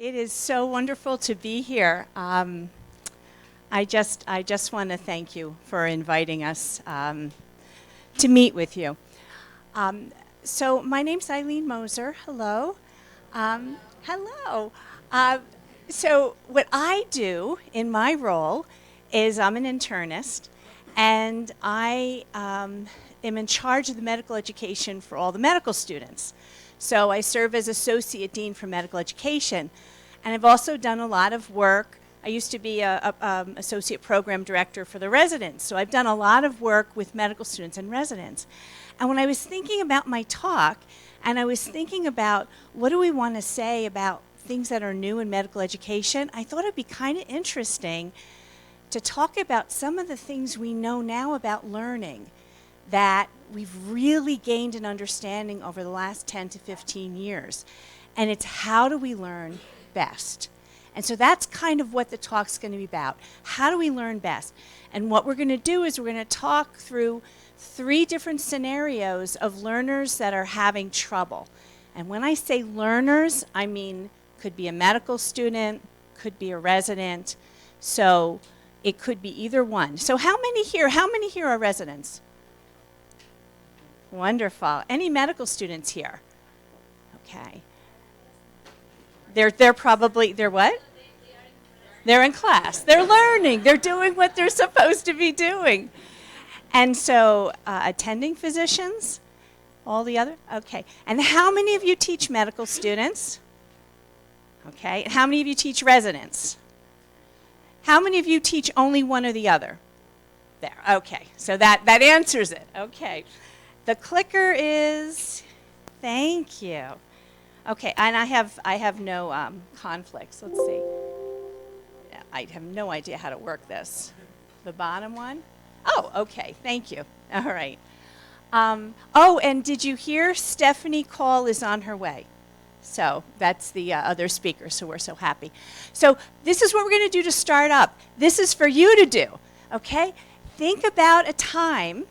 It is so wonderful to be here. I just want to thank you for inviting us to meet with you. So my name's Eileen Moser. Hello. Hello. So what I do in my role is I'm an internist, and I am in charge of the medical education for all the medical students. So I serve as Associate Dean for Medical Education, and I've also done a lot of work. I used to be a Associate Program Director for the residents, so I've done a lot of work with medical students and residents. And when I was thinking about my talk, and I was thinking about what do we want to say about things that are new in medical education, I thought it'd be kind of interesting to talk about some of the things we know now about learning that we've really gained an understanding over the last 10 to 15 years. And it's how do we learn best? And so that's kind of what the talk's going to be about. How do we learn best? And what we're going to do is we're going to talk through 3 different scenarios of learners that are having trouble. And when I say learners, I mean could be a medical student, could be a resident, so it could be either one. So how many here are residents? Wonderful. Any medical students here? Okay. They're probably, they're what? They're in class. They're learning. They're doing what they're supposed to be doing. And so attending physicians, all the other? Okay. And how many of you teach medical students? Okay. And how many of you teach residents? How many of you teach only one or the other? There. Okay. So that answers it. Okay. The clicker is, thank you. Okay, and I have no conflicts. Let's see. Yeah, I have no idea how to work this. The bottom one? Oh, okay, thank you. All right. Oh, and did you hear Stephanie Call is on her way? So that's the other speaker, so we're so happy. So this is what we're going to do to start up. This is for you to do, okay? Think about a time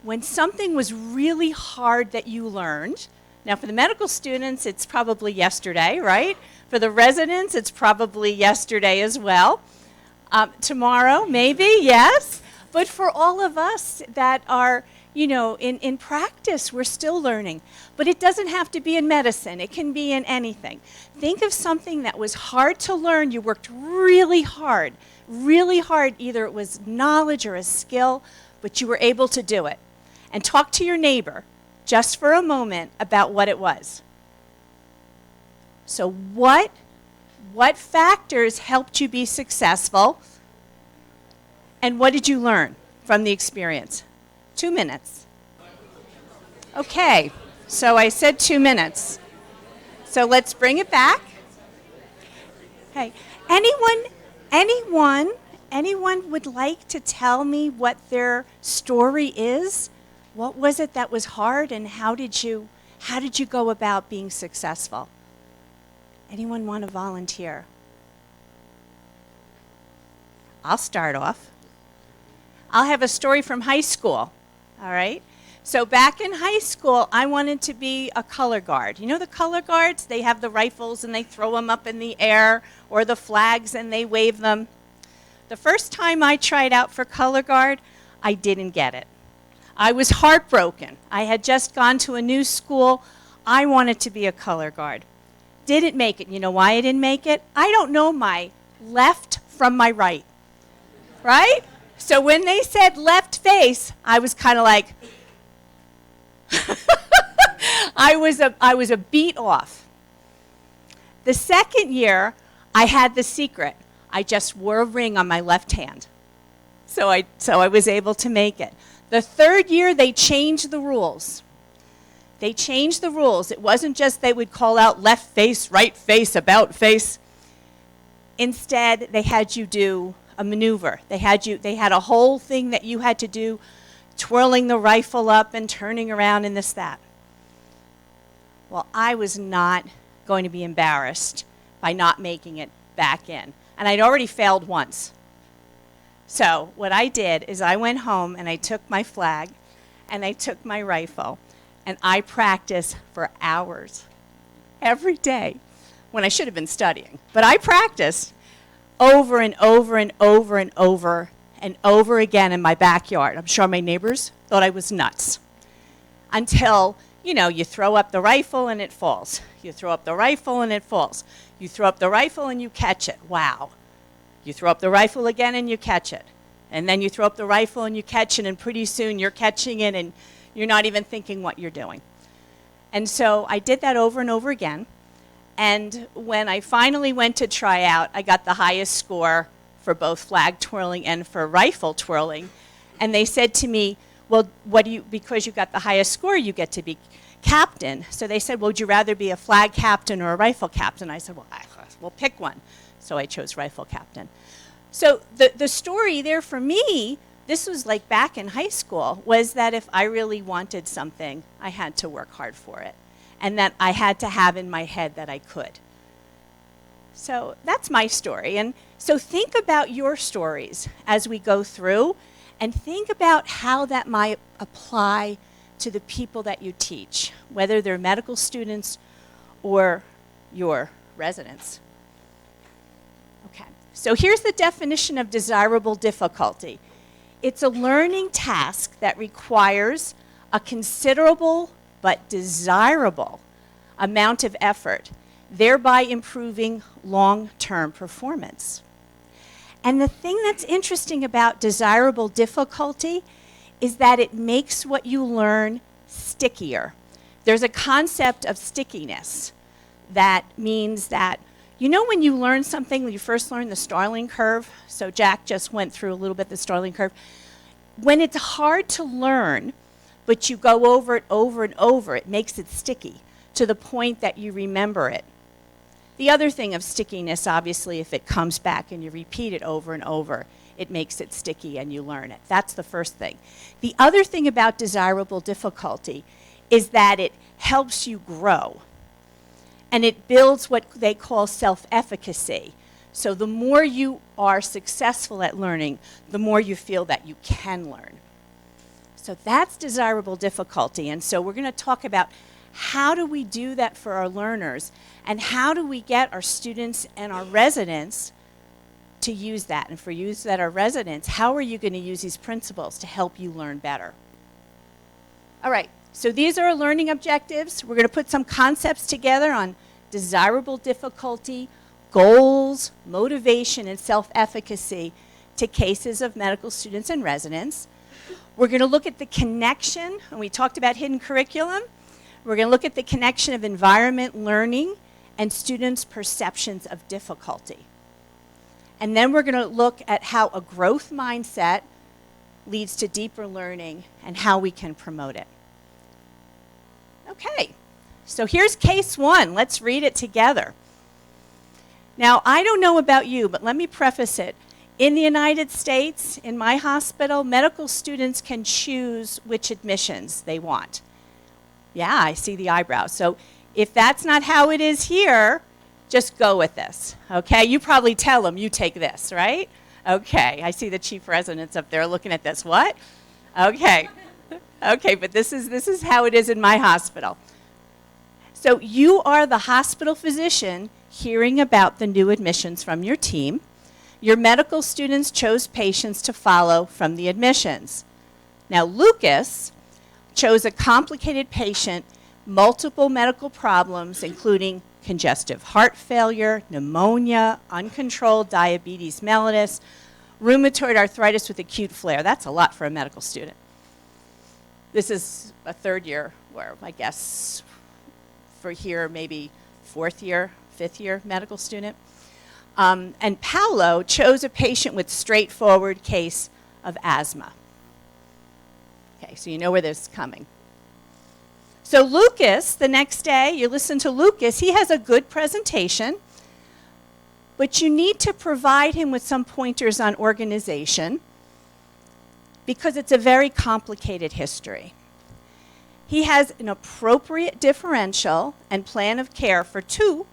when something was really hard that you learned. Now, for the medical students, it's probably yesterday, right? For the residents, it's probably yesterday as well. Tomorrow, maybe, yes. But for all of us that are, in practice, we're still learning. But it doesn't have to be in medicine. It can be in anything. Think of something that was hard to learn. You worked really hard. Either it was knowledge or a skill, but you were able to do it. And talk to your neighbor just for a moment about what it was. So what factors helped you be successful, and what did you learn from the experience? 2 minutes. Okay, so I said 2 minutes. So let's bring it back. Okay, anyone would like to tell me what their story is? What was it that was hard, and how did you go about being successful? Anyone want to volunteer? I'll start off. I'll have a story from high school, all right? So back in high school, I wanted to be a color guard. You know the color guards? They have the rifles, and they throw them up in the air, or the flags, and they wave them. The first time I tried out for color guard, I didn't get it. I was heartbroken. I had just gone to a new school. I wanted to be a color guard. Didn't make it. You know why I didn't make it? I don't know my left from my right, right? So when they said left face, I was kind of like, I was a beat off. The second year, I had the secret. I just wore a ring on my left hand. So I was able to make it. The third year, they changed the rules. It wasn't just they would call out left face, right face, about face. Instead, they had you do a maneuver. They had a whole thing that you had to do, twirling the rifle up and turning around and this, that. Well, I was not going to be embarrassed by not making it back in. And I'd already failed once. So what I did is I went home and I took my flag and I took my rifle and I practiced for hours every day when I should have been studying. But I practiced over and over and over and over and over again in my backyard. I'm sure my neighbors thought I was nuts. Until, you know, you throw up the rifle and it falls. You throw up the rifle and it falls. You throw up the rifle and you catch it. Wow. You throw up the rifle again and you catch it. And then you throw up the rifle and you catch it, and pretty soon you're catching it and you're not even thinking what you're doing. And so I did that over and over again. And when I finally went to try out, I got the highest score for both flag twirling and for rifle twirling. And they said to me, well, because you got the highest score, you get to be captain. So they said, well, would you rather be a flag captain or a rifle captain? I said, well, pick one. So I chose rifle captain. So the story there for me, this was like back in high school, was that if I really wanted something, I had to work hard for it. And that I had to have in my head that I could. So that's my story. And so think about your stories as we go through, and think about how that might apply to the people that you teach, whether they're medical students or your residents. Okay, so here's the definition of desirable difficulty. It's a learning task that requires a considerable but desirable amount of effort, thereby improving long-term performance. And the thing that's interesting about desirable difficulty is that it makes what you learn stickier. There's a concept of stickiness that means that, you know, when you learn something, when you first learn the Starling curve, so Jack just went through a little bit the Starling curve, when it's hard to learn, but you go over it over and over, it makes it sticky to the point that you remember it. The other thing of stickiness, obviously, if it comes back and you repeat it over and over, it makes it sticky and you learn it. That's the first thing. The other thing about desirable difficulty is that it helps you grow. And it builds what they call self-efficacy. So the more you are successful at learning, the more you feel that you can learn. So that's desirable difficulty. And so we're going to talk about how do we do that for our learners, and how do we get our students and our residents to use that. And for you that are residents, how are you going to use these principles to help you learn better? All right, so these are our learning objectives. We're going to put some concepts together on desirable difficulty, goals, motivation, and self-efficacy to cases of medical students and residents. We're going to look at the connection, and we talked about hidden curriculum. We're going to look at the connection of environment learning and students' perceptions of difficulty. And then we're going to look at how a growth mindset leads to deeper learning and how we can promote it. Okay, so here's case one. Let's read it together. Now, I don't know about you, but let me preface it. In the United States, in my hospital, medical students can choose which admissions they want. Yeah, I see the eyebrows. So if that's not how it is here, just go with this, okay? You probably tell them you take this, right? Okay, I see the chief residents up there looking at this. What? Okay, okay, but this is how it is in my hospital. So you are the hospital physician hearing about the new admissions from your team. Your medical students chose patients to follow from the admissions. Now, Lucas chose a complicated patient, multiple medical problems, including congestive heart failure, pneumonia, uncontrolled diabetes mellitus, rheumatoid arthritis with acute flare. That's a lot for a medical student. This is a third year, or I guess for here, maybe fourth year, fifth year medical student. And Paolo chose a patient with straightforward case of asthma. Okay, so you know where this is coming. So Lucas, the next day, you listen to Lucas, he has a good presentation, but you need to provide him with some pointers on organization because it's a very complicated history. He has an appropriate differential and plan of care for two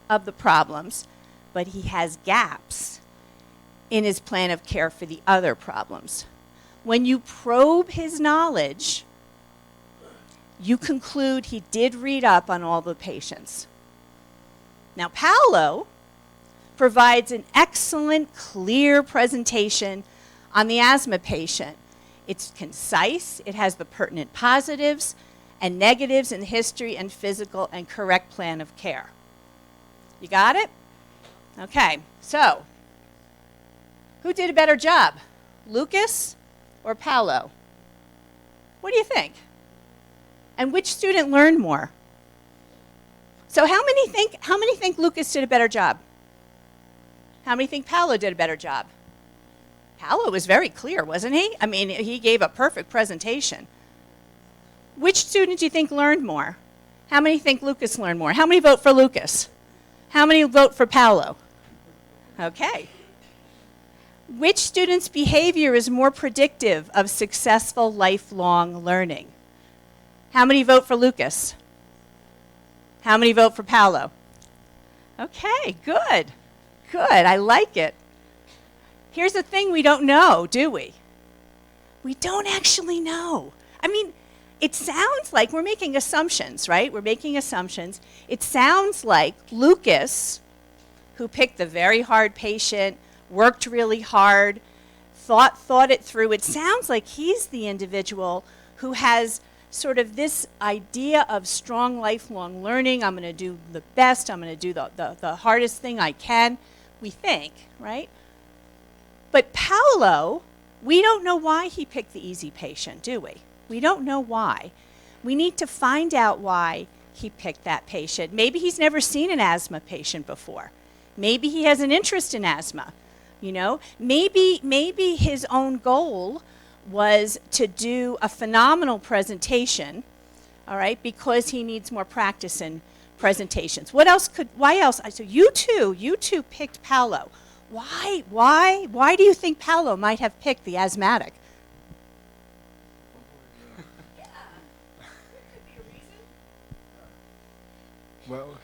of the problems, but he has gaps in his plan of care for the other problems. When you probe his knowledge, you conclude he did read up on all the patients. Now, Paolo provides an excellent, clear presentation on the asthma patient. It's concise, it has the pertinent positives and negatives in history and physical and correct plan of care. You got it? Okay, so who did a better job, Lucas or Paolo? What do you think? And which student learned more? So how many think Lucas did a better job? How many think Paolo did a better job? Paolo was very clear, wasn't he? I mean, he gave a perfect presentation. Which student do you think learned more? How many think Lucas learned more? How many vote for Lucas? How many vote for Paolo? Okay. Which student's behavior is more predictive of successful lifelong learning? How many vote for Lucas? How many vote for Paolo? Okay, good. Good, I like it. Here's the thing we don't know, do we? We don't actually know. I mean, it sounds like we're making assumptions, right? We're making assumptions. It sounds like Lucas, who picked the very hard patient, worked really hard, thought it through. It sounds like he's the individual who has sort of this idea of strong lifelong learning. I'm going to do the best. I'm going to do the hardest thing I can. We think, right? But Paolo, we don't know why he picked the easy patient, do we? We don't know why. We need to find out why he picked that patient. Maybe he's never seen an asthma patient before. Maybe he has an interest in asthma. You know, maybe his own goal was to do a phenomenal presentation, all right, because he needs more practice in presentations. Why else? So you two picked Paolo. Why do you think Paolo might have picked the asthmatic? Well,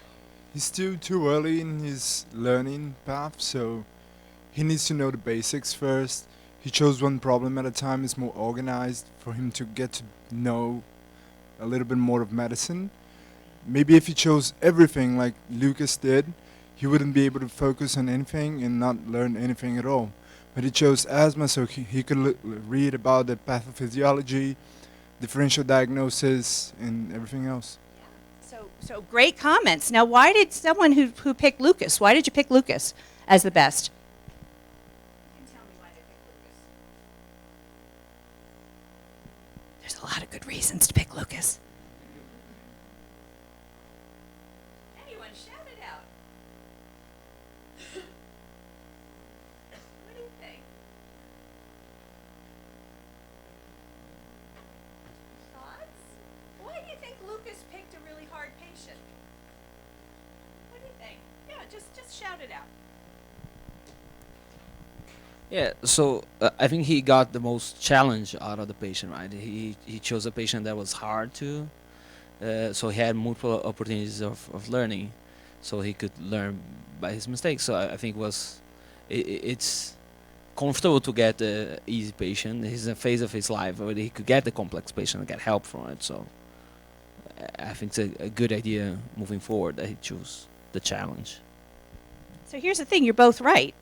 he's still too early in his learning path, so he needs to know the basics first. He chose one problem at a time. It's more organized for him to get to know a little bit more of medicine. Maybe if he chose everything like Lucas did, he wouldn't be able to focus on anything and not learn anything at all. But he chose asthma so he could read about the pathophysiology, differential diagnosis, and everything else. So great comments. Now, why did someone who picked Lucas, why did you pick Lucas as the best? You can tell me why they picked Lucas. There's a lot of good reasons to pick Lucas. Anyone, shout it out. What do you think? Thoughts? Why do you think Lucas picked a really hard patient? What do you think? Yeah, just shout it out. Yeah, so I think he got the most challenge out of the patient, right? He chose a patient that was hard to, so he had multiple opportunities of learning, so he could learn by his mistakes. So I think it's comfortable to get the easy patient. He's in a phase of his life where he could get the complex patient and get help from it. So I think it's a good idea moving forward that he chose the challenge. So here's the thing, you're both right.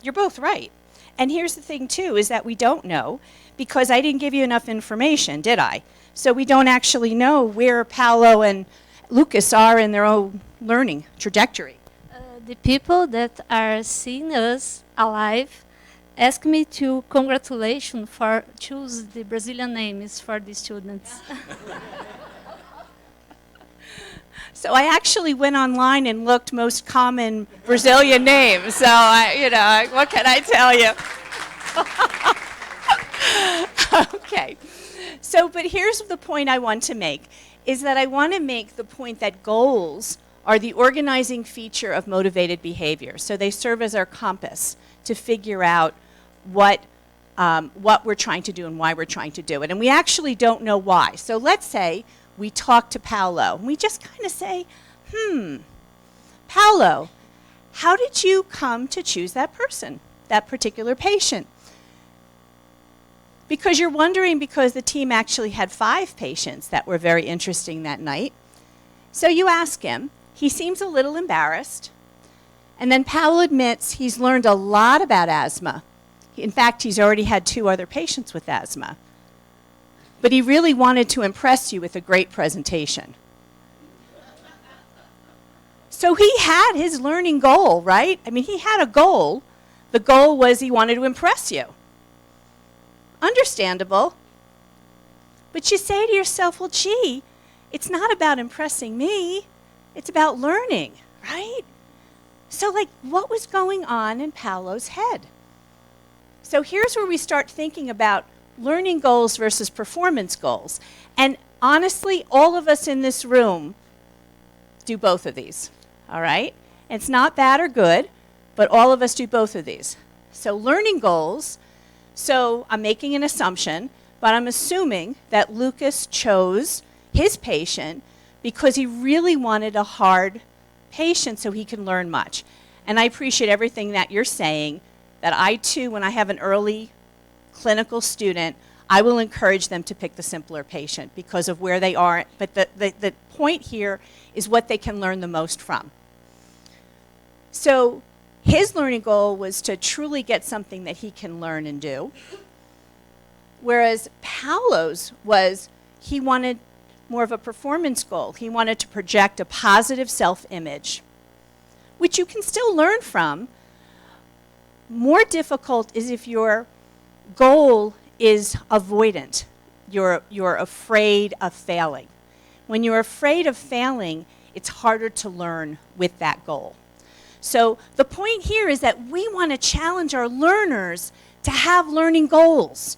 You're both right. And here's the thing, too, is that we don't know because I didn't give you enough information, did I? So we don't actually know where Paolo and Lucas are in their own learning trajectory. The people that are seeing us alive ask me to congratulations for choose the Brazilian names for the students. So I actually went online and looked most common Brazilian names. So what can I tell you? Okay. So, but here's the point I want to make, is that I want to make the point that goals are the organizing feature of motivated behavior. So they serve as our compass to figure out what we're trying to do and why we're trying to do it. And we actually don't know why. So let's say we talk to Paolo. We just kind of say, Paolo, how did you come to choose that person, that particular patient? Because you're wondering because the team actually had 5 patients that were very interesting that night. So you ask him, he seems a little embarrassed. And then Paolo admits he's learned a lot about asthma. In fact, he's already had 2 other patients with asthma. But he really wanted to impress you with a great presentation. So he had his learning goal, right? I mean, he had a goal. The goal was he wanted to impress you. Understandable. But you say to yourself, well, gee, it's not about impressing me. It's about learning, right? So, like, what was going on in Paolo's head? So here's where we start thinking about learning goals versus performance goals. And honestly, all of us in this room do both of these, all right? It's not bad or good, but all of us do both of these. So learning goals, so I'm making an assumption, but I'm assuming that Lucas chose his patient because he really wanted a hard patient so he can learn much. And I appreciate everything that you're saying, that I too, when I have an early clinical student, I will encourage them to pick the simpler patient because of where they are. But the point here is what they can learn the most from. So his learning goal was to truly get something that he can learn and do. Whereas Paolo's was he wanted more of a performance goal. He wanted to project a positive self-image, which you can still learn from. More difficult is if your goal is avoidant. You're afraid of failing. When you're afraid of failing, it's harder to learn with that goal. So the point here is that we want to challenge our learners to have learning goals.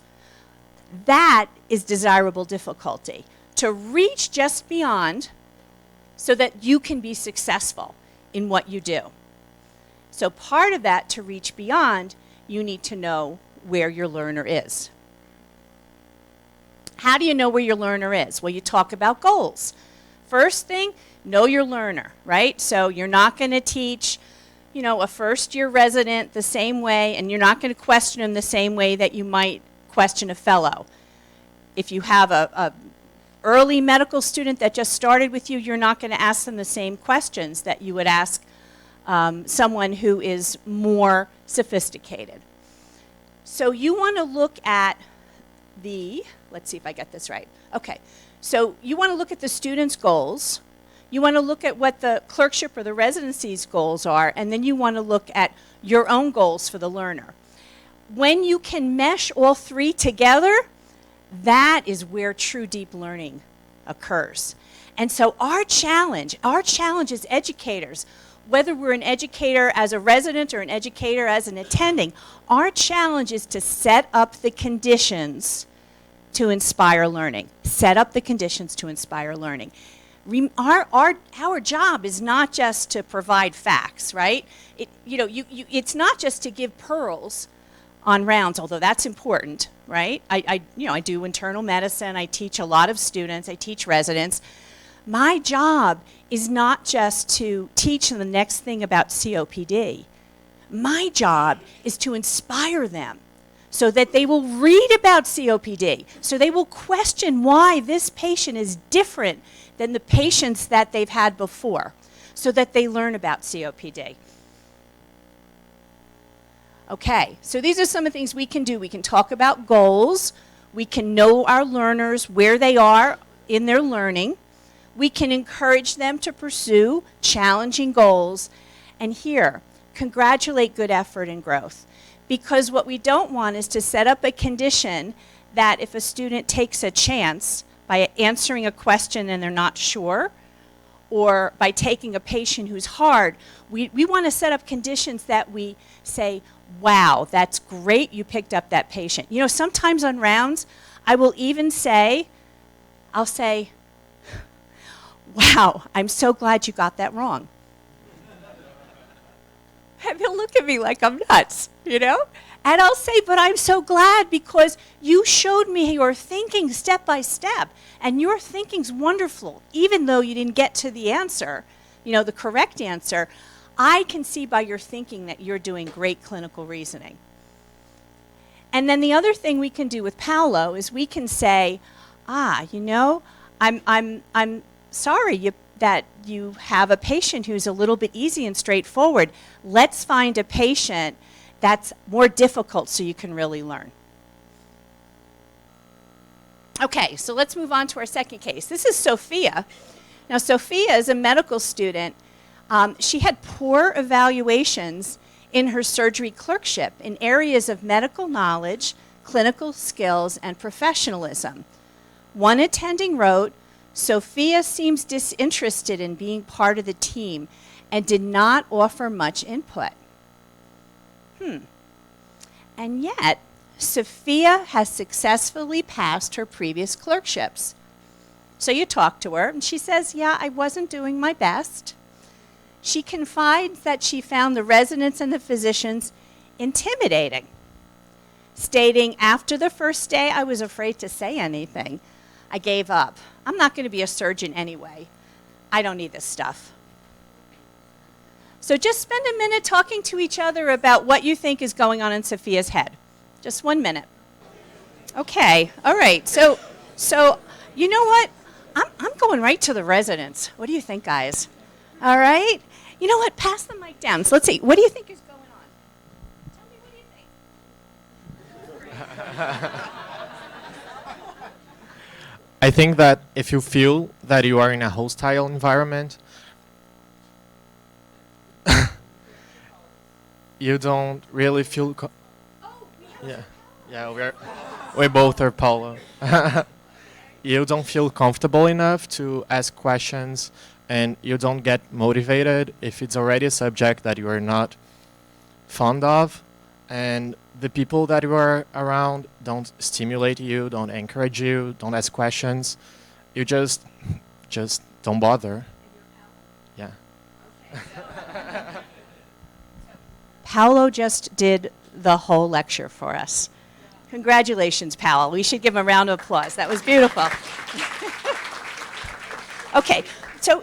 That is desirable difficulty, to reach just beyond so that you can be successful in what you do. So part of that, to reach beyond, you need to know where your learner is. How do you know where your learner is? Well, you talk about goals. First thing, know your learner, right? So you're not going to teach, a first-year resident the same way, and you're not going to question them the same way that you might question a fellow. If you have a early medical student that just started with you, you're not going to ask them the same questions that you would ask someone who is more sophisticated. So you want to look at let's see if I get this right. Okay, so you want to look at the student's goals. You want to look at what the clerkship or the residency's goals are, and then you want to look at your own goals for the learner. When you can mesh all 3 together, that is where true deep learning occurs. And so our challenge as educators, whether we're an educator as a resident or an educator as an attending, our challenge is to set up the conditions to inspire learning. Set up the conditions to inspire learning. Our job is not just to provide facts, right? It's not just to give pearls on rounds, although that's important, right? I do internal medicine. I teach a lot of students. I teach residents. My job is not just to teach them the next thing about COPD. My job is to inspire them so that they will read about COPD, so they will question why this patient is different than the patients that they've had before, so that they learn about COPD. Okay, so these are some of the things we can do. We can talk about goals. We can know our learners, where they are in their learning. We can encourage them to pursue challenging goals. And here, congratulate good effort and growth. Because what we don't want is to set up a condition that if a student takes a chance by answering a question and they're not sure, or by taking a patient who's hard, we want to set up conditions that we say, wow, that's great you picked up that patient. Sometimes on rounds, I'll say, wow, I'm so glad you got that wrong. And they'll look at me like I'm nuts, And I'll say, but I'm so glad because you showed me your thinking step by step. And your thinking's wonderful. Even though you didn't get to the answer, the correct answer, I can see by your thinking that you're doing great clinical reasoning. And then the other thing we can do with Paolo is we can say, I'm sorry, that you have a patient who's a little bit easy and straightforward. Let's find a patient that's more difficult so you can really learn. Okay, so let's move on to our second case. This is Sophia. Now, Sophia is a medical student. She had poor evaluations in her surgery clerkship in areas of medical knowledge, clinical skills, and professionalism. One attending wrote, "Sophia seems disinterested in being part of the team and did not offer much input." And yet, Sophia has successfully passed her previous clerkships. So you talk to her, and she says, "Yeah, I wasn't doing my best." She confides that she found the residents and the physicians intimidating, stating, "After the first day, I was afraid to say anything. I gave up. I'm not going to be a surgeon anyway. I don't need this stuff." So just spend a minute talking to each other about what you think is going on in Sophia's head. Just 1 minute. Okay, all right. So you know what? I'm going right to the residents. What do you think, guys? All right? You know what? Pass the mic down. So let's see. What do you think is going on? Tell me, what do you think? I think that if you feel that you are in a hostile environment, you don't really feel. We both are Paulo. You don't feel comfortable enough to ask questions, and you don't get motivated if it's already a subject that you are not fond of, and the people that you are around don't stimulate you, don't encourage you, don't ask questions. You just don't bother. Yeah. Paolo just did the whole lecture for us. Congratulations, Paolo. We should give him a round of applause. That was beautiful. Okay, so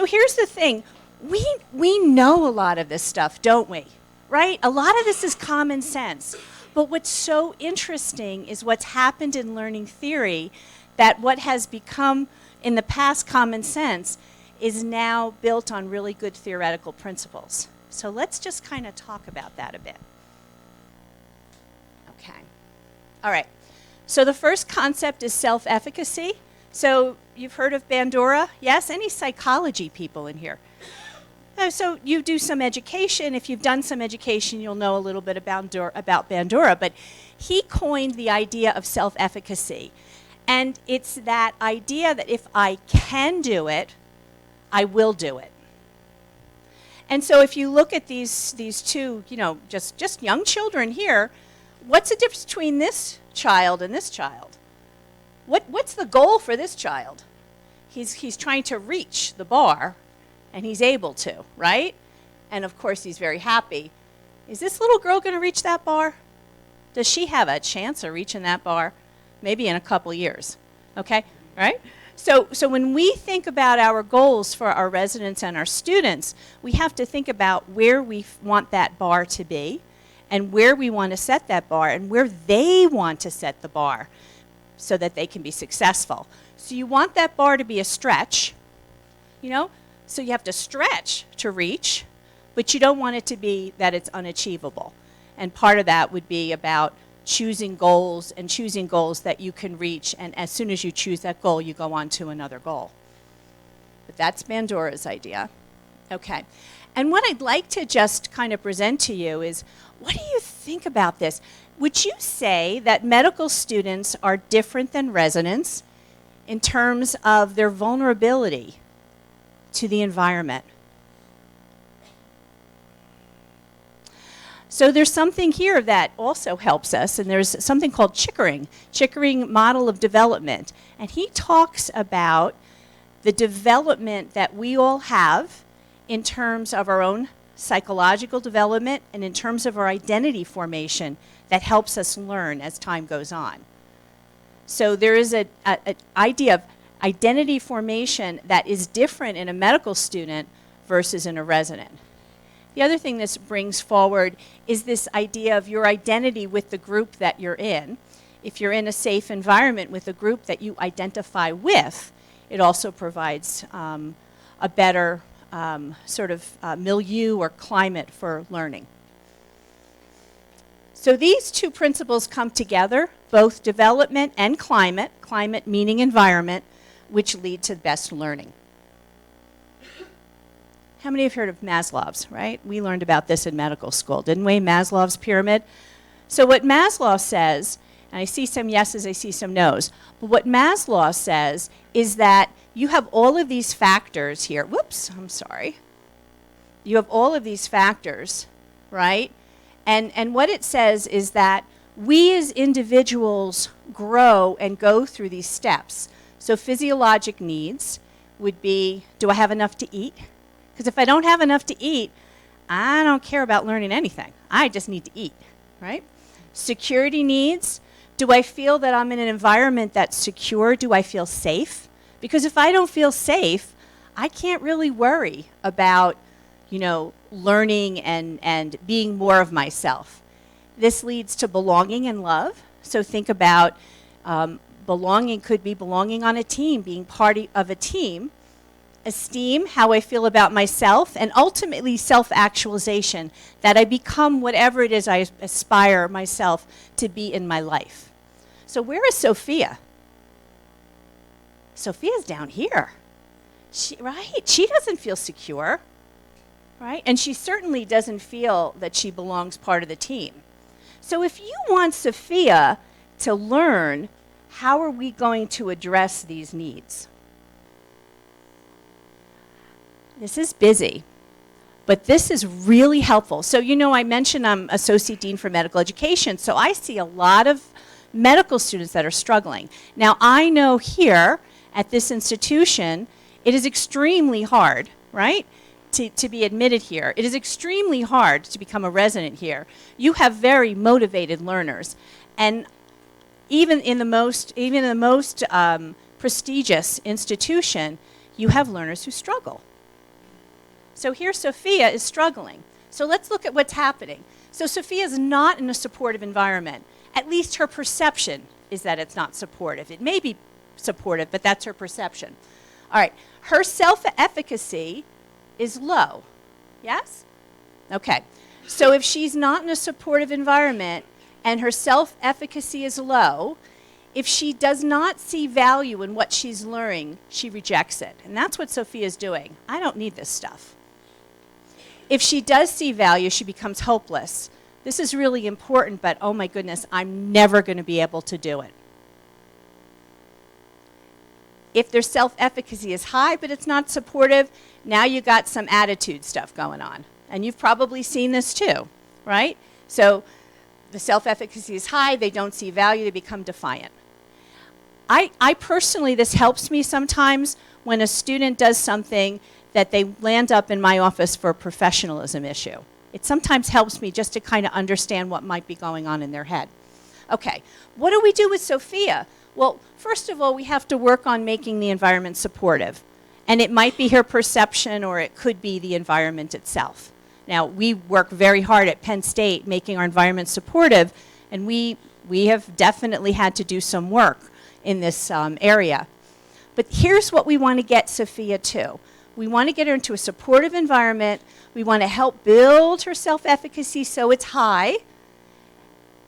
here's the thing. We know a lot of this stuff, don't we? Right? A lot of this is common sense. But what's so interesting is what's happened in learning theory, that what has become in the past common sense is now built on really good theoretical principles. So let's just kind of talk about that a bit. Okay. All right. So the first concept is self-efficacy. So you've heard of Bandura? Yes? Any psychology people in here? So you do some education. If you've done some education, you'll know a little bit about Bandura. But he coined the idea of self-efficacy. And it's that idea that if I can do it, I will do it. And so if you look at these two, just young children here, what's the difference between this child and this child? What's the goal for this child? He's trying to reach the bar, and he's able to, right? And of course, he's very happy. Is this little girl going to reach that bar? Does she have a chance of reaching that bar? Maybe in a couple years, okay, right? So when we think about our goals for our residents and our students, we have to think about where we want that bar to be and where we want to set that bar and where they want to set the bar so that they can be successful. So you want that bar to be a stretch, so you have to stretch to reach, but you don't want it to be that it's unachievable. And part of that would be about choosing goals that you can reach, and as soon as you choose that goal, you go on to another goal. But that's Bandura's idea. Okay. And what I'd like to just kind of present to you is, what do you think about this? Would you say that medical students are different than residents in terms of their vulnerability to the environment? So there's something here that also helps us, and there's something called Chickering model of development. And he talks about the development that we all have in terms of our own psychological development and in terms of our identity formation that helps us learn as time goes on. So there is an idea of identity formation that is different in a medical student versus in a resident. The other thing this brings forward is this idea of your identity with the group that you're in. If you're in a safe environment with a group that you identify with, it also provides a better sort of milieu or climate for learning. So these two principles come together, both development and climate meaning environment, which lead to best learning. How many have heard of Maslow's, right? We learned about this in medical school, didn't we? Maslow's pyramid. So what Maslow says, and I see some yeses, I see some nos, but what Maslow says is that you have all of these factors here. Whoops, I'm sorry. You have all of these factors, right? And what it says is that we as individuals grow and go through these steps. So physiologic needs would be, do I have enough to eat? Because if I don't have enough to eat, I don't care about learning anything. I just need to eat, right? Security needs, do I feel that I'm in an environment that's secure? Do I feel safe? Because if I don't feel safe, I can't really worry about, you know, learning and being more of myself. This leads to belonging and love. So think about belonging could be belonging on a team, being part of a team. Esteem, how I feel about myself, and ultimately self-actualization, that I become whatever it is I aspire myself to be in my life. So where is Sophia? Sophia's down here, right? She doesn't feel secure, right? And she certainly doesn't feel that she belongs part of the team. So if you want Sophia to learn, how are we going to address these needs? This is busy, but this is really helpful. So, you know, I mentioned I'm Associate Dean for Medical Education, so I see a lot of medical students that are struggling. Now, I know here at this institution, it is extremely hard, right, to be admitted here. It is extremely hard to become a resident here. You have very motivated learners, and even in the most prestigious institution, you have learners who struggle. So here Sophia is struggling. So let's look at what's happening. So Sophia is not in a supportive environment. At least her perception is that it's not supportive. It may be supportive, but that's her perception. All right, her self-efficacy is low. Yes? Okay. So if she's not in a supportive environment and her self-efficacy is low, if she does not see value in what she's learning, she rejects it. And that's what Sophia's doing. I don't need this stuff. If she does see value, she becomes hopeless. This is really important, but oh my goodness, I'm never going to be able to do it. If their self-efficacy is high, but it's not supportive, now you got some attitude stuff going on. And you've probably seen this too, right? So the self-efficacy is high, they don't see value, they become defiant. I personally, this helps me sometimes when a student does something that they land up in my office for a professionalism issue. It sometimes helps me just to kind of understand what might be going on in their head. Okay, what do we do with Sophia? Well, first of all, we have to work on making the environment supportive. And it might be her perception or it could be the environment itself. Now, we work very hard at Penn State making our environment supportive, and we have definitely had to do some work in this area. But here's what we want to get Sophia to. We want to get her into a supportive environment. We want to help build her self-efficacy so it's high.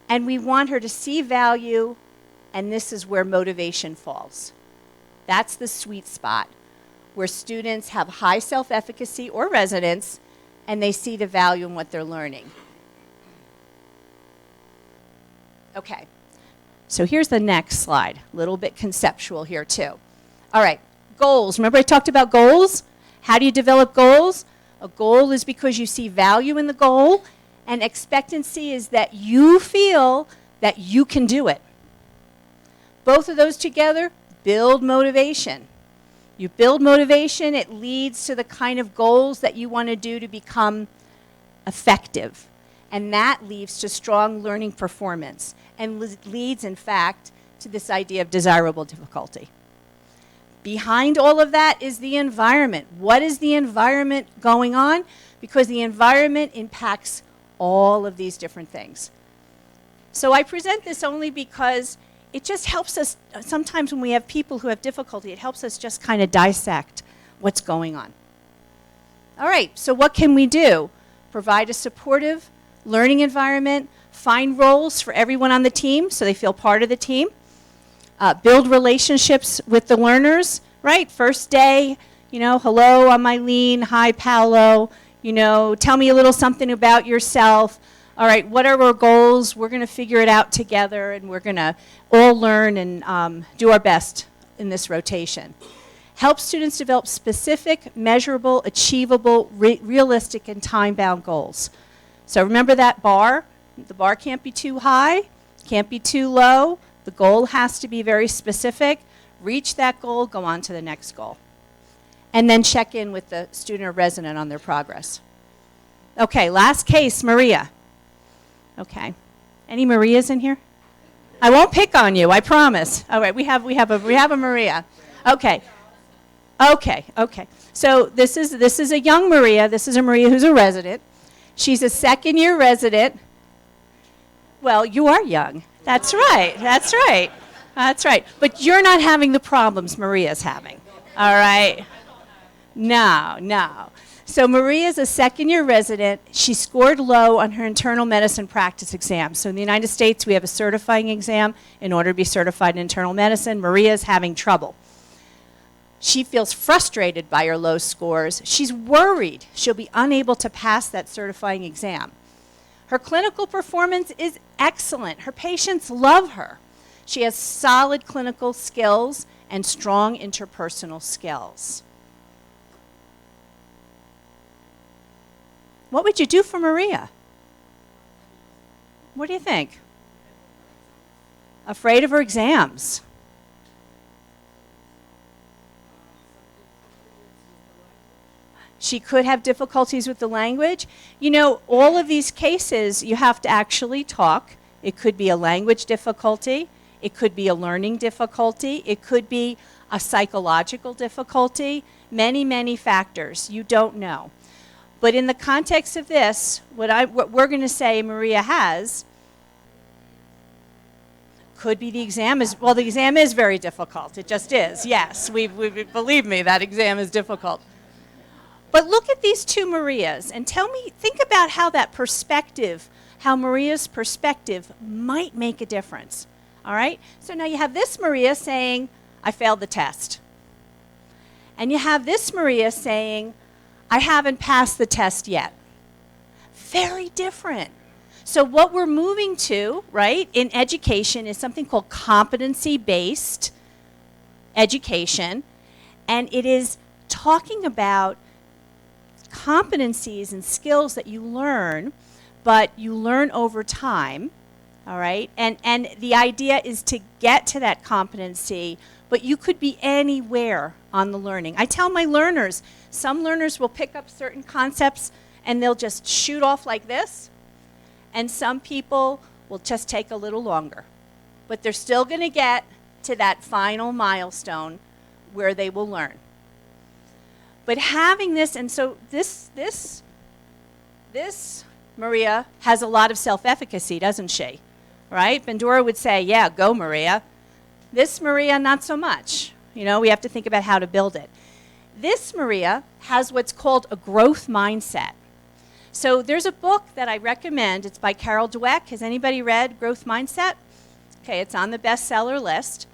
And we want her to see value, and this is where motivation falls. That's the sweet spot, where students have high self-efficacy or residents, and they see the value in what they're learning. Okay, so here's the next slide. A little bit conceptual here too. All right, goals. Remember I talked about goals? How do you develop goals? A goal is because you see value in the goal, and expectancy is that you feel that you can do it. Both of those together build motivation. You build motivation, it leads to the kind of goals that you want to do to become effective. And that leads to strong learning performance and leads, in fact, to this idea of desirable difficulty. Behind all of that is the environment. What is the environment going on? Because the environment impacts all of these different things. So I present this only because it just helps us, sometimes when we have people who have difficulty, it helps us just kind of dissect what's going on. All right, so what can we do? Provide a supportive learning environment, find roles for everyone on the team so they feel part of the team, build relationships with the learners, right? First day, hello, I'm Eileen, hi, Paolo, tell me a little something about yourself. All right, what are our goals? We're going to figure it out together, and we're going to all learn and do our best in this rotation. Help students develop specific, measurable, achievable, realistic, and time-bound goals. So remember that bar. The bar can't be too high, can't be too low. The goal has to be very specific. Reach that goal, go on to the next goal. And then check in with the student or resident on their progress. Okay, last case, Maria. Okay. Any Marias in here? I won't pick on you, I promise. All right, we have a Maria. Okay. So this is a young Maria. This is a Maria who's a resident. She's a second-year resident. Well, you are young. That's right. But you're not having the problems Maria's having. All right? No. So Maria's a second-year resident. She scored low on her internal medicine practice exam. So in the United States, we have a certifying exam in order to be certified in internal medicine. Maria's having trouble. She feels frustrated by her low scores. She's worried she'll be unable to pass that certifying exam. Her clinical performance is excellent. Her patients love her. She has solid clinical skills and strong interpersonal skills. What would you do for Maria? What do you think? Afraid of her exams. She could have difficulties with the language. All of these cases, you have to actually talk. It could be a language difficulty. It could be a learning difficulty. It could be a psychological difficulty. Many, many factors. You don't know. But in the context of this, what we're going to say Maria has could be the exam is, well, the exam is very difficult. It just is. Yes, believe me, that exam is difficult. But look at these two Marias and think about how how Maria's perspective might make a difference. All right? So now you have this Maria saying, I failed the test. And you have this Maria saying, I haven't passed the test yet. Very different. So what we're moving to, right, in education is something called competency-based education. And it is talking about competencies and skills that you learn, but you learn over time, all right? And the idea is to get to that competency, but you could be anywhere on the learning. I tell my learners, some learners will pick up certain concepts and they'll just shoot off like this, and some people will just take a little longer. But they're still going to get to that final milestone where they will learn. But having this, and so this Maria has a lot of self-efficacy, doesn't she? Right? Bandura would say, yeah, go Maria. This Maria, not so much. We have to think about how to build it. This Maria has what's called a growth mindset. So there's a book that I recommend. It's by Carol Dweck. Has anybody read Growth Mindset? Okay, it's on the bestseller list.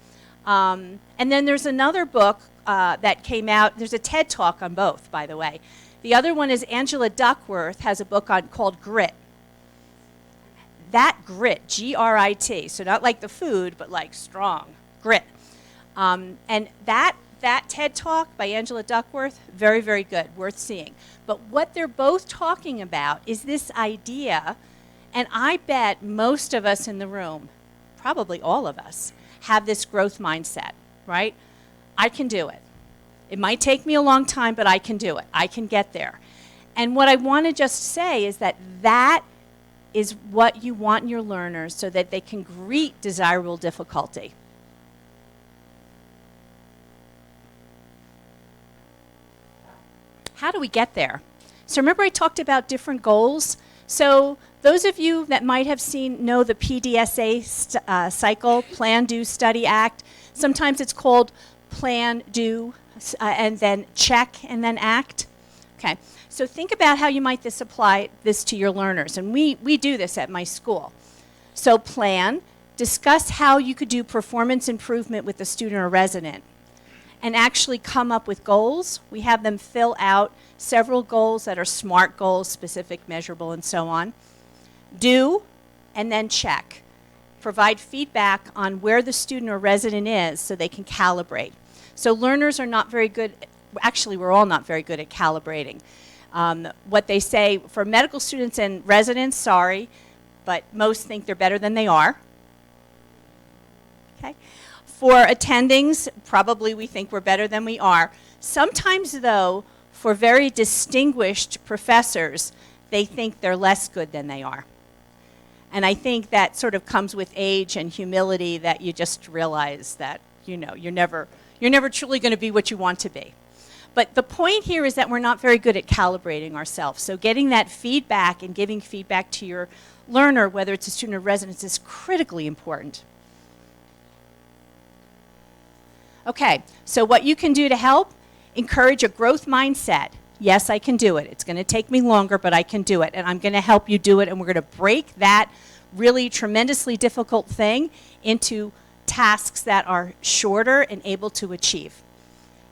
And then there's another book that came out. There's a TED Talk on both, by the way. The other one is Angela Duckworth has a book called Grit. That grit, G-R-I-T, so not like the food, but like strong, grit. And that TED Talk by Angela Duckworth, very, very good, worth seeing. But what they're both talking about is this idea, and I bet most of us in the room, probably all of us, have this growth mindset, right? I can do it. It might take me a long time, but I can do it. I can get there. And what I want to just say is that is what you want in your learners so that they can greet desirable difficulty. How do we get there? So remember I talked about different goals? So those of you that might have know the PDSA cycle, Plan, Do, Study, Act. Sometimes it's called Plan, Do, and then check, and then act. Okay, so think about how you might apply this to your learners. And we do this at my school. So plan, discuss how you could do performance improvement with the student or resident, and actually come up with goals. We have them fill out several goals that are SMART goals, specific, measurable, and so on. Do, and then check. Provide feedback on where the student or resident is so they can calibrate. So learners are not very good, actually we're all not very good at calibrating. What they say for medical students and residents, sorry, but most think they're better than they are. Okay. For attendings, probably we think we're better than we are. Sometimes though, for very distinguished professors, they think they're less good than they are. And I think that sort of comes with age and humility, that you just realize that, you know, you're never truly going to be what you want to be. But the point here is that we're not very good at calibrating ourselves. So getting that feedback and giving feedback to your learner, whether it's a student or resident, is critically important. Okay, so what you can do to help: encourage a growth mindset. Yes, I can do it. It's going to take me longer, but I can do it. And I'm going to help you do it. And we're going to break that really tremendously difficult thing into tasks that are shorter and able to achieve.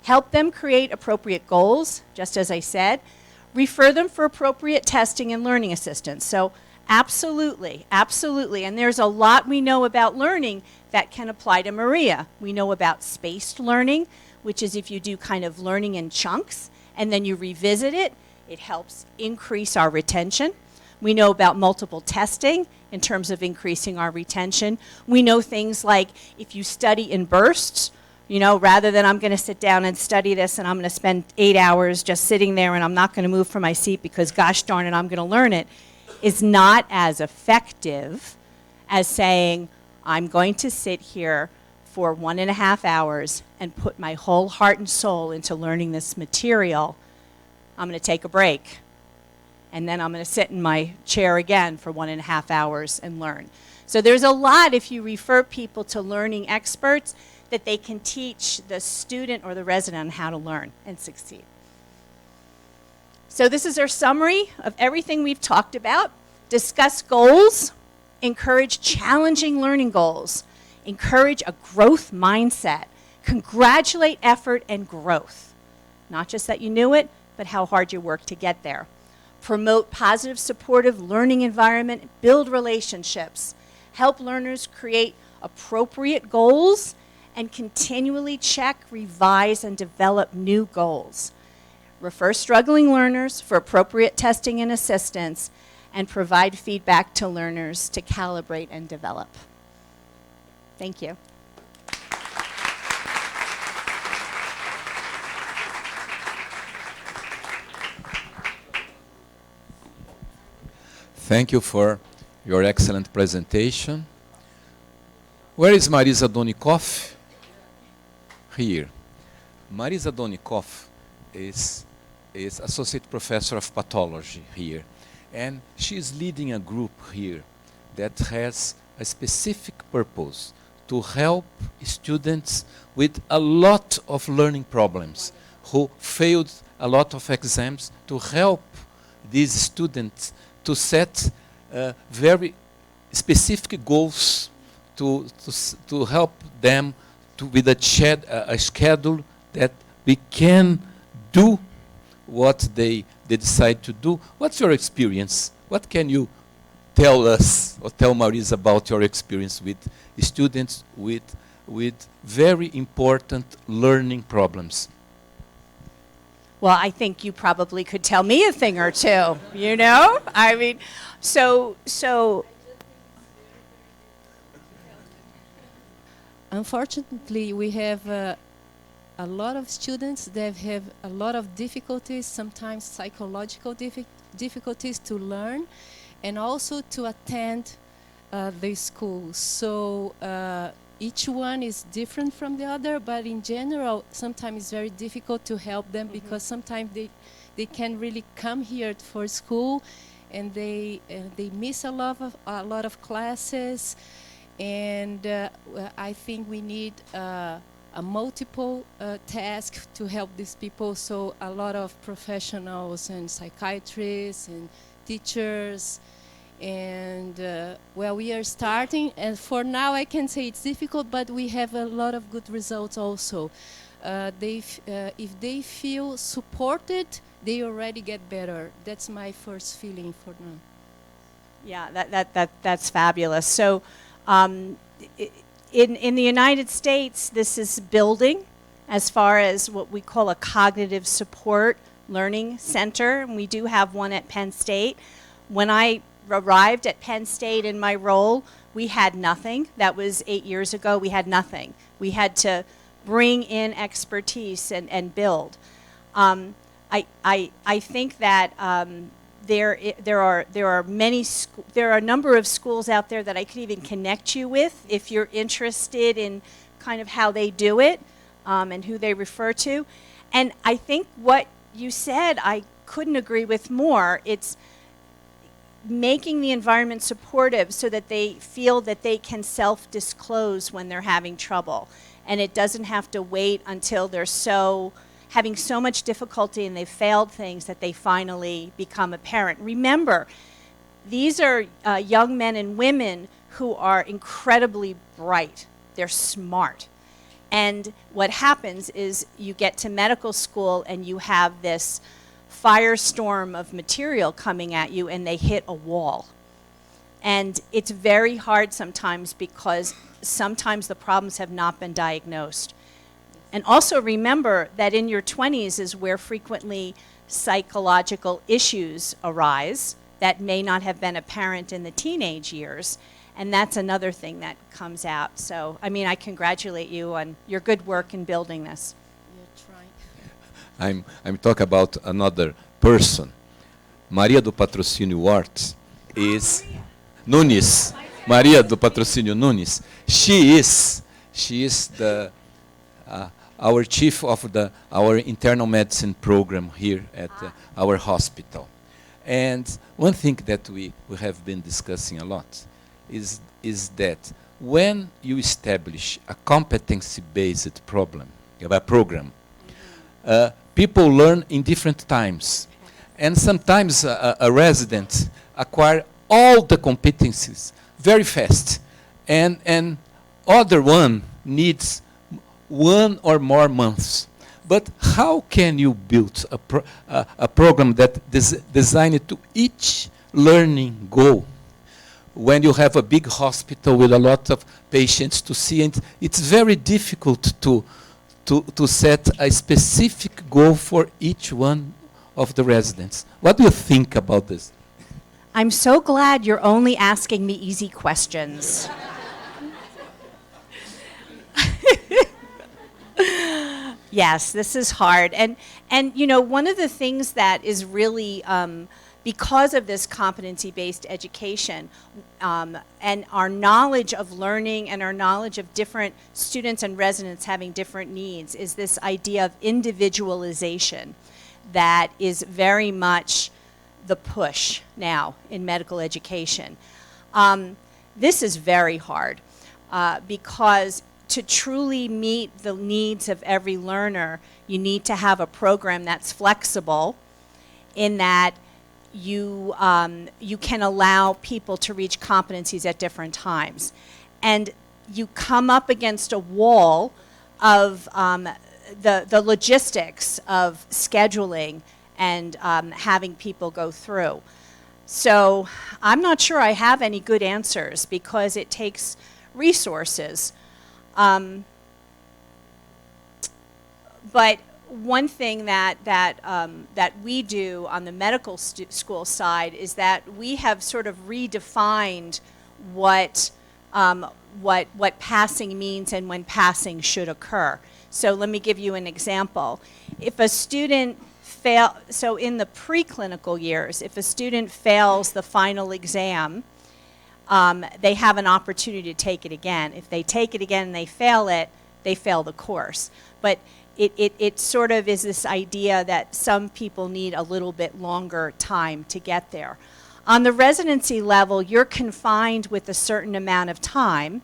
Help them create appropriate goals, just as I said. Refer them for appropriate testing and learning assistance. So absolutely, absolutely. And there's a lot we know about learning that can apply to Maria. We know about spaced learning, which is if you do kind of learning in chunks and then you revisit it, it helps increase our retention. We know about multiple testing in terms of increasing our retention. We know things like if you study in bursts, you know, rather than I'm going to sit down and study this and I'm going to spend 8 hours just sitting there and I'm not going to move from my seat because gosh darn it, I'm going to learn it, is not as effective as saying I'm going to sit here for 1.5 hours and put my whole heart and soul into learning this material. I'm going to take a break. And then I'm going to sit in my chair again for 1.5 hours and learn. So there's a lot, if you refer people to learning experts, that they can teach the student or the resident on how to learn and succeed. So this is our summary of everything we've talked about. Discuss goals, encourage challenging learning goals, encourage a growth mindset, congratulate effort and growth. Not just that you knew it, but how hard you worked to get there. Promote positive, supportive learning environment, build relationships, help learners create appropriate goals, and continually check, revise, and develop new goals. Refer struggling learners for appropriate testing and assistance, and provide feedback to learners to calibrate and develop. Thank you. Thank you for your excellent presentation. Where is Marisa Donikoff? Here. Marisa Donikoff is Associate Professor of Pathology here. And she is leading a group here that has a specific purpose to help students with a lot of learning problems who failed a lot of exams, to help these students to set very specific goals to help them with a schedule that we can do what they decide to do. What's your experience? What can you tell us or tell Marisa about your experience with students with very important learning problems? Well, I think you probably could tell me a thing or two, you know? I mean, so unfortunately, we have a lot of students that have a lot of difficulties, sometimes psychological difficulties to learn and also to attend the school. So each one is different from the other, but in general, sometimes it's very difficult to help them because sometimes they can't really come here for school and they miss a lot of classes, and I think we need a multiple task to help these people. So a lot of professionals and psychiatrists and teachers, and well, we are starting, and for now I can say it's difficult, but we have a lot of good results also. If they feel supported, they already get better. That's my first feeling for them. Yeah, that's fabulous. So in the United States, this is building as far as what we call a cognitive support learning center, and we do have one at Penn State. When I arrived at Penn State in my role, we had nothing. That was 8 years ago. We had nothing. We had to bring in expertise and build. I think that there are a number of schools out there that I could even connect you with if you're interested in kind of how they do it and who they refer to. And I think what you said, I couldn't agree with more. It's making the environment supportive so that they feel that they can self-disclose when they're having trouble. And it doesn't have to wait until they're having so much difficulty and they've failed things that they finally become a parent. Remember, these are young men and women who are incredibly bright. They're smart. And what happens is you get to medical school and you have this firestorm of material coming at you and they hit a wall. And it's very hard sometimes because sometimes the problems have not been diagnosed. And also remember that in your 20s is where frequently psychological issues arise that may not have been apparent in the teenage years. And that's another thing that comes out. So, I mean, I congratulate you on your good work in building this. I'm talking about another person. Maria do Patrocínio Wart is Nunes. Maria do Patrocínio Nunes. She is the our chief of our internal medicine program here at our hospital. And one thing that we have been discussing a lot is that when you establish a competency-based program, people learn in different times. And sometimes a resident acquire all the competencies very fast. And other one needs 1 or more months. But how can you build a program that is designed to each learning goal when you have a big hospital with a lot of patients to see? And it's very difficult to set a specific goal for each one of the residents. What do you think about this? I'm so glad you're only asking me easy questions. Yes, this is hard. And you know, one of the things that is really, because of this competency-based education and our knowledge of learning and our knowledge of different students and residents having different needs, is this idea of individualization that is very much the push now in medical education. This is very hard because to truly meet the needs of every learner, you need to have a program that's flexible in that you can allow people to reach competencies at different times. And you come up against a wall of the logistics of scheduling and having people go through. So I'm not sure I have any good answers because it takes resources. But one thing that we do on the medical school side is that we have sort of redefined what passing means and when passing should occur. So let me give you an example. If a student so in the preclinical years, if a student fails the final exam, they have an opportunity to take it again. If they take it again and they fail it, they fail the course. But it sort of is this idea that some people need a little bit longer time to get there. On the residency level, you're confined with a certain amount of time.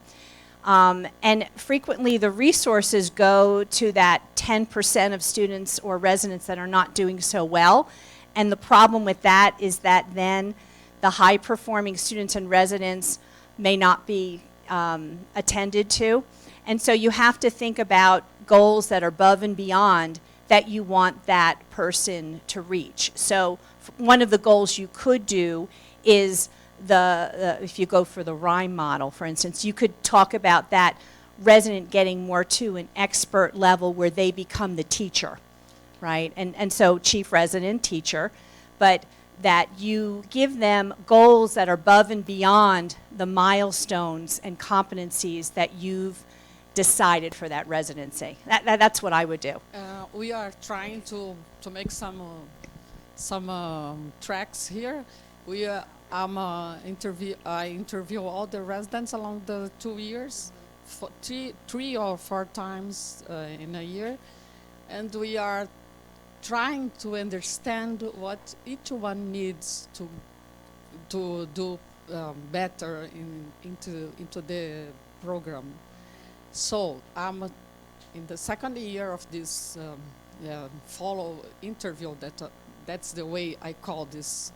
And frequently the resources go to that 10% of students or residents that are not doing so well. And the problem with that is that then the high-performing students and residents may not be attended to. And so you have to think about goals that are above and beyond that you want that person to reach. So one of the goals you could do is if you go for the RHYME model, for instance, you could talk about that resident getting more to an expert level where they become the teacher, right? And so chief resident, teacher, but that you give them goals that are above and beyond the milestones and competencies that you've decided for that residency. That's what I would do. We are trying to make some tracks here. I interview all the residents along the 2 years, three or four times in a year, and we are trying to understand what each one needs to do better into the program. So I'm in the second year of this follow interview. That's the way I call this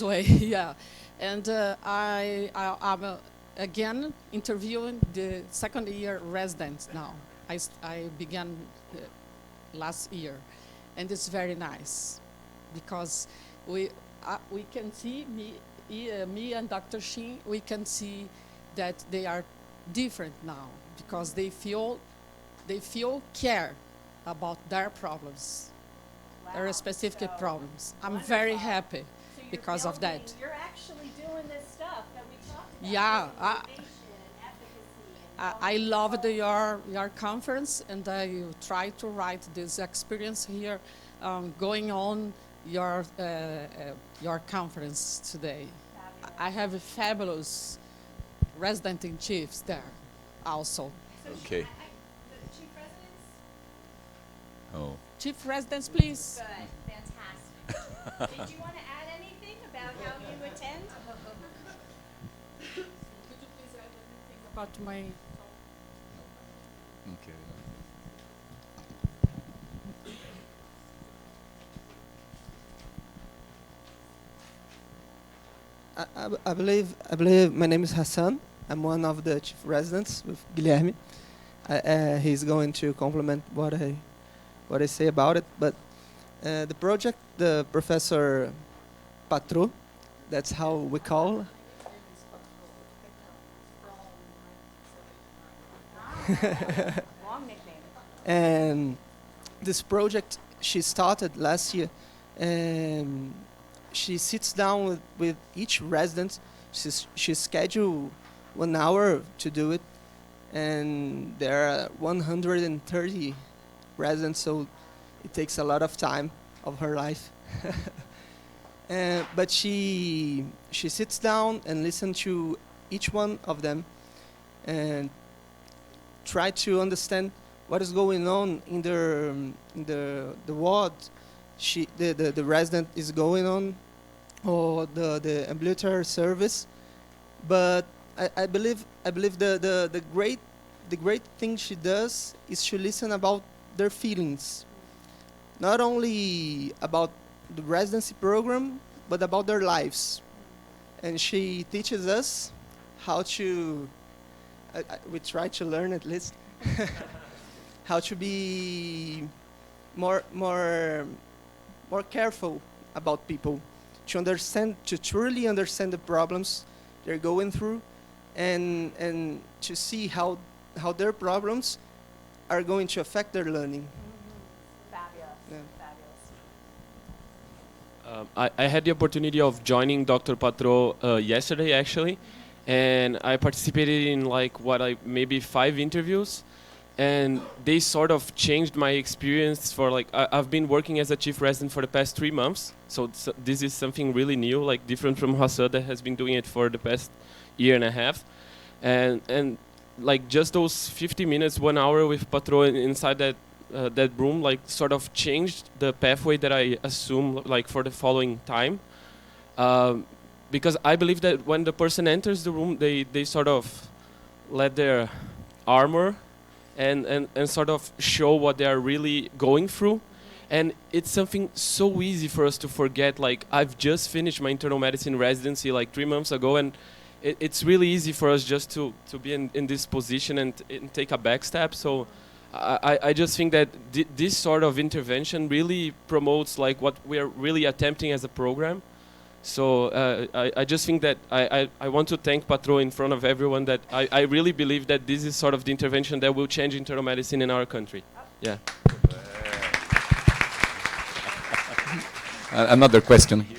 way, yeah. And I'm again interviewing the second year residents now. I began last year, and it's very nice because we can see me and Dr. Shin, we can see that they are different now because they feel care about their problems. There are specific problems. I'm very happy because of that. You're actually doing this stuff that we talked about. Yeah, Innovation and efficacy. I loved your conference, and I try to write this experience here, going on your conference today. I have a fabulous resident-in-chiefs there, also. Okay. The chief residents? Oh. Chief residents, please. Good, fantastic. Did you want to add anything about how you attend? Could you please add anything about my... Okay. I believe my name is Hassan. I'm one of the chief residents with Guilherme. He's going to complement what I say about it. But the project, the Professor Patro, that's how we call. Long nickname. And this project she started last year. And she sits down with each resident. She scheduled 1 hour to do it, and there are 130 residents, so it takes a lot of time of her life. But she sits down and listens to each one of them and try to understand what is going on in the ward the resident is going on, or the ambulatory service. But I believe the great thing she does is to listen about their feelings, not only about the residency program, but about their lives. And she teaches us how to, we try to learn at least, how to be more careful about people, to truly understand the problems they're going through, and to see how their problems are going to affect their learning. Mm-hmm. Fabulous. Yeah. Fabulous. I had the opportunity of joining Dr. Patro yesterday, actually, and I participated in maybe 5 interviews, and they sort of changed my experience. I've been working as a chief resident for the past 3 months, so this is something really new, different from Hassan that has been doing it for the past year and a half, and just those 50 minutes, 1 hour with Patro inside that room like sort of changed the pathway that I assume like for the following time. Because I believe that when the person enters the room, they sort of let their armor and sort of show what they are really going through. And it's something so easy for us to forget. Like, I've just finished my internal medicine residency like 3 months ago, and it's really easy for us just to be in this position and take a back step. So I just think that this sort of intervention really promotes like what we are really attempting as a program. So I just think that I want to thank Patro in front of everyone that I really believe that this is sort of the intervention that will change internal medicine in our country. Yeah. Another question here.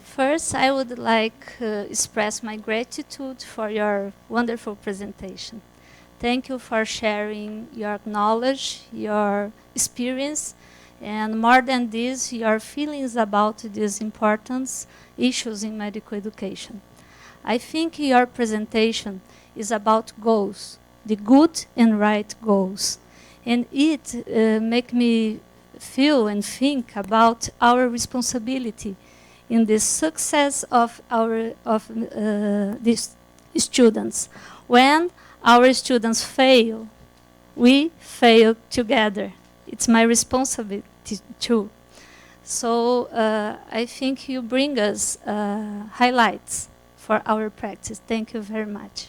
First, I would like express my gratitude for your wonderful presentation. Thank you for sharing your knowledge, your experience, and more than this, your feelings about these important issues in medical education. I think your presentation is about goals, the good and right goals. And it make me feel and think about our responsibility in the success of these students. When our students fail, we fail together. It's my responsibility too. So I think you bring us highlights for our practice. Thank you very much.